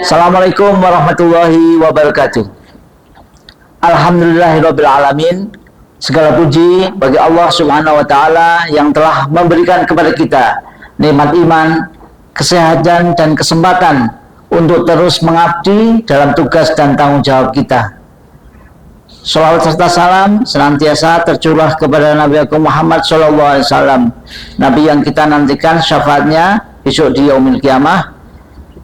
Assalamualaikum warahmatullahi wabarakatuh. Alhamdulillahirabbil alamin. Segala puji bagi Allah Subhanahu wa taala yang telah memberikan kepada kita nikmat iman, kesehatan dan kesempatan untuk terus mengabdi dalam tugas dan tanggung jawab kita. Shalawat serta salam senantiasa tercurah kepada Nabi Agung Muhammad SAW, Nabi yang kita nantikan syafaatnya besok di yaumil qiyamah,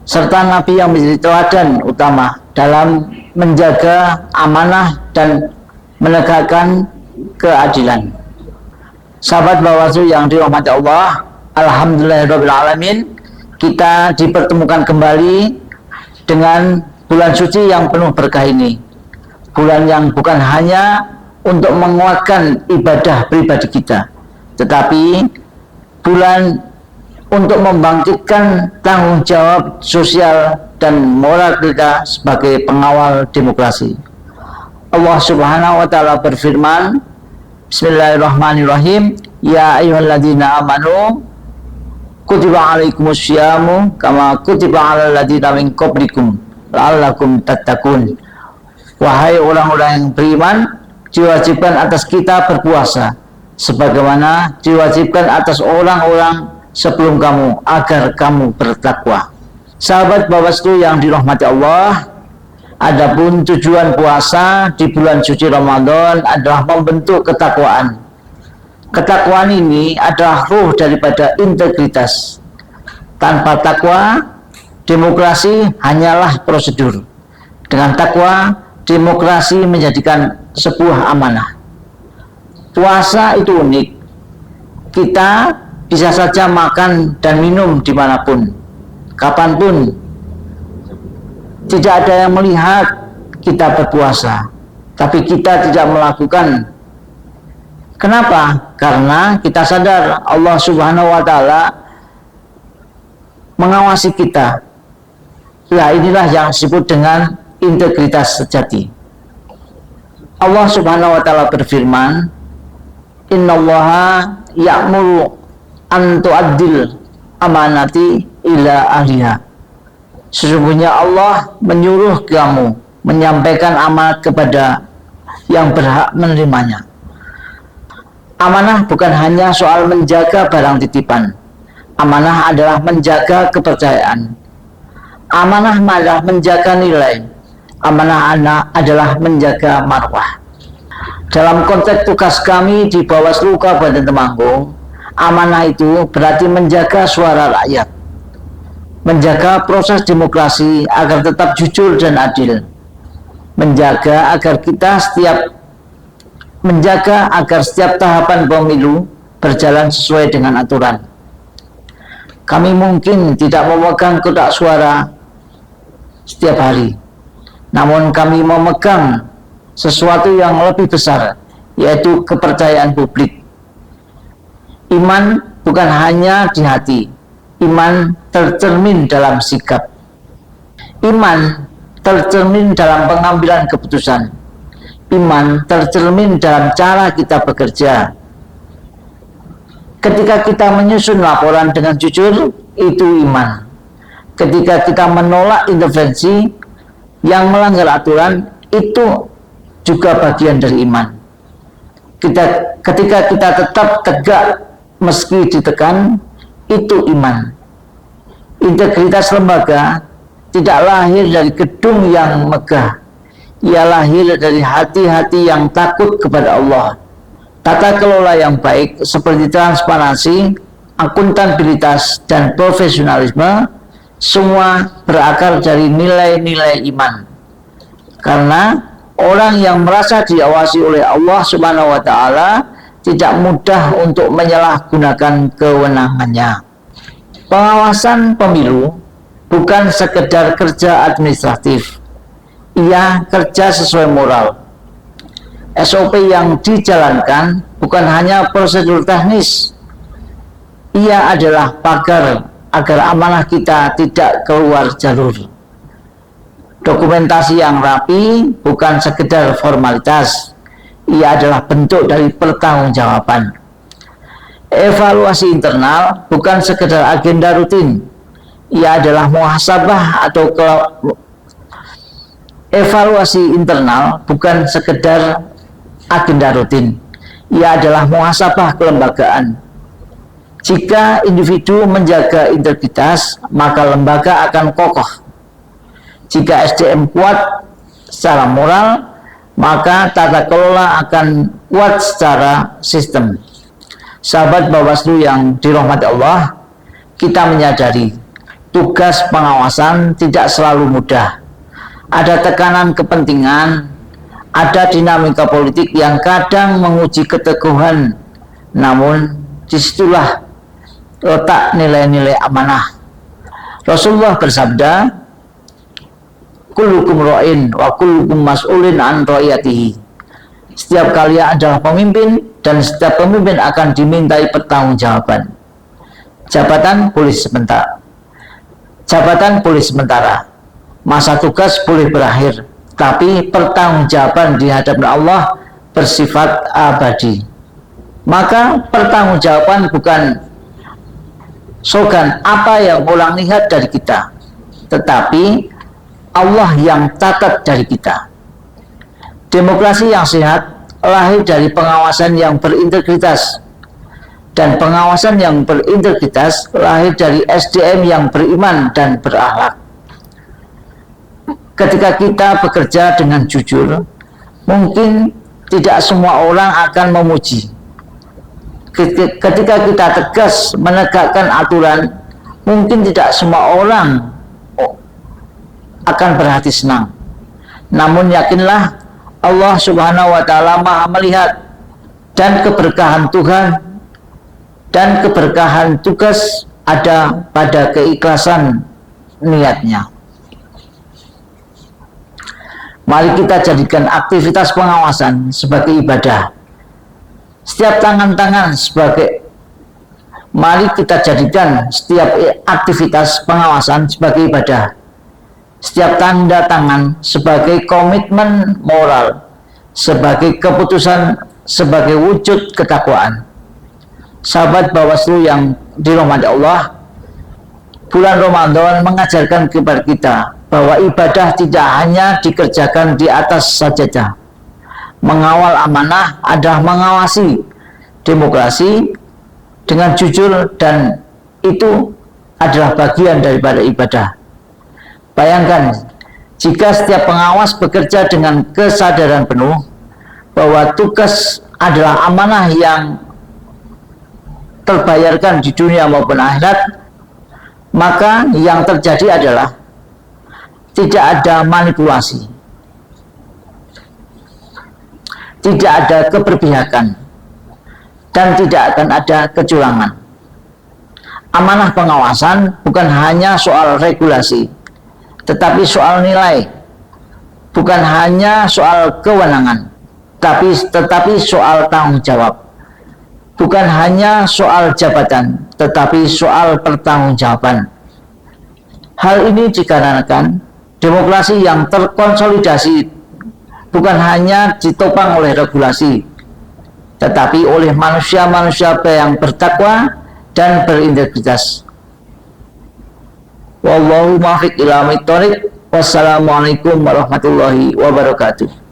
serta Nabi yang menjadi teladan utama dalam menjaga amanah dan menegakkan keadilan. Sahabat Bawaslu yang dirahmati Allah, alhamdulillahirabbil alamin, kita dipertemukan kembali dengan bulan suci yang penuh berkah ini. Bulan yang bukan hanya untuk menguatkan ibadah pribadi kita, tetapi bulan untuk membangkitkan tanggung jawab sosial dan moral kita sebagai pengawal demokrasi. Allah Subhanahu wa taala berfirman, Bismillahirrahmanirrahim, ya ayyuhalladzina amanu kutiba alaikumusyamu kama kutiba alal ladzina min qablikum la'allakum tattaqun. Wahai orang-orang yang beriman, diwajibkan atas kita berpuasa sebagaimana diwajibkan atas orang-orang sebelum kamu agar kamu bertakwa. Sahabat Bawaslu yang dirahmati Allah, adapun tujuan puasa di bulan suci Ramadan adalah membentuk ketakwaan. Ketakwaan ini adalah ruh daripada integritas. Tanpa takwa, demokrasi hanyalah prosedur. Dengan takwa, demokrasi menjadikan sebuah amanah. Puasa itu unik. Kita bisa saja makan dan minum dimanapun, kapanpun. Tidak ada yang melihat kita berpuasa, tapi kita tidak melakukan. Kenapa? Karena kita sadar Allah Subhanahu wa taala mengawasi kita. Nah, inilah yang disebut dengan integritas sejati. Allah Subhanahu wa taala berfirman, innallaha ya'muru an tu'addil amanati ila ahliha. Sesungguhnya Allah menyuruh kamu menyampaikan amanat kepada yang berhak menerimanya. Amanah bukan hanya soal menjaga barang titipan. Amanah adalah menjaga kepercayaan. Amanah adalah menjaga nilai. Amanah adalah menjaga marwah. Dalam konteks tugas kami di Bawaslu Kabupaten Temanggung, amanah itu berarti menjaga suara rakyat, menjaga proses demokrasi agar tetap jujur dan adil, menjaga agar setiap tahapan pemilu berjalan sesuai dengan aturan. Kami mungkin tidak memegang kotak suara setiap hari, namun kami memegang sesuatu yang lebih besar, yaitu kepercayaan publik. Iman bukan hanya di hati, iman tercermin dalam sikap. Iman tercermin dalam pengambilan keputusan. Iman tercermin dalam cara kita bekerja. Ketika kita menyusun laporan dengan jujur, itu iman. Ketika kita menolak intervensi yang melanggar aturan, itu juga bagian dari iman. Ketika kita tetap tegak meski ditekan, itu iman. Integritas lembaga tidak lahir dari gedung yang megah. Ia lahir dari hati-hati yang takut kepada Allah. Tata kelola yang baik seperti transparansi, akuntabilitas, dan profesionalisme semua berakar dari nilai-nilai iman. Karena orang yang merasa diawasi oleh Allah Subhanahu wa taala tidak mudah untuk menyalahgunakan kewenangannya. Pengawasan pemilu bukan sekedar kerja administratif. Ia kerja sesuai moral. SOP yang dijalankan bukan hanya prosedur teknis. Ia adalah pagar agar amanah kita tidak keluar jalur. Dokumentasi yang rapi bukan sekedar formalitas. Ia adalah bentuk dari pertanggungjawaban. Evaluasi internal bukan sekedar agenda rutin. Ia adalah muhasabah atau evaluasi internal, bukan sekedar agenda rutin. Ia adalah muhasabah kelembagaan. Jika individu menjaga integritas, maka lembaga akan kokoh. Jika SDM kuat secara moral, maka tata kelola akan kuat secara sistem. Sahabat Bawaslu yang dirahmati Allah, kita menyadari tugas pengawasan tidak selalu mudah. Ada tekanan kepentingan, ada dinamika politik yang kadang menguji keteguhan, namun disitulah letak nilai-nilai amanah. Rasulullah bersabda, kullukum ra'in wa kullukum mas'ulin an ra'iyatihi. Setiap kalian adalah pemimpin dan setiap pemimpin akan dimintai pertanggungjawaban. Jabatan boleh sementara, masa tugas boleh berakhir, tapi pertanggungjawaban di hadapan Allah bersifat abadi. Maka pertanggungjawaban bukan slogan apa yang orang lihat dari kita, tetapi Allah yang catat dari kita. Demokrasi yang sehat lahir dari pengawasan yang berintegritas, dan pengawasan yang berintegritas lahir dari SDM yang beriman dan berakhlak. Ketika kita bekerja dengan jujur, mungkin tidak semua orang akan memuji. Ketika kita tegas menegakkan aturan, mungkin tidak semua orang akan berhati senang. Namun yakinlah, Allah Subhanahu wa Ta'ala Maha melihat, dan keberkahan Tuhan dan keberkahan tugas ada pada keikhlasan niatnya. Mari kita jadikan aktivitas pengawasan sebagai ibadah. Mari kita jadikan setiap aktivitas pengawasan sebagai ibadah. Setiap tanda tangan sebagai komitmen moral, sebagai keputusan, sebagai wujud ketakwaan. Sahabat Bawaslu yang dirahmati Allah, bulan Ramadan mengajarkan kepada kita bahwa ibadah tidak hanya dikerjakan di atas sajadah. Mengawal amanah adalah mengawasi demokrasi dengan jujur, dan itu adalah bagian daripada ibadah. Bayangkan jika setiap pengawas bekerja dengan kesadaran penuh bahwa tugas adalah amanah yang terbayarkan di dunia maupun akhirat, maka yang terjadi adalah tidak ada manipulasi, tidak ada keberpihakan, dan tidak akan ada kecurangan. Amanah pengawasan bukan hanya soal regulasi, tetapi soal nilai, bukan hanya soal kewenangan, tetapi soal tanggung jawab, bukan hanya soal jabatan, tetapi soal pertanggungjawaban. Hal ini dikarenakan demokrasi yang terkonsolidasi bukan hanya ditopang oleh regulasi, tetapi oleh manusia-manusia yang bertakwa dan berintegritas. Wallahu muwaffiq ila aqwamit thoriq. Wassalamualaikum warahmatullahi wabarakatuh.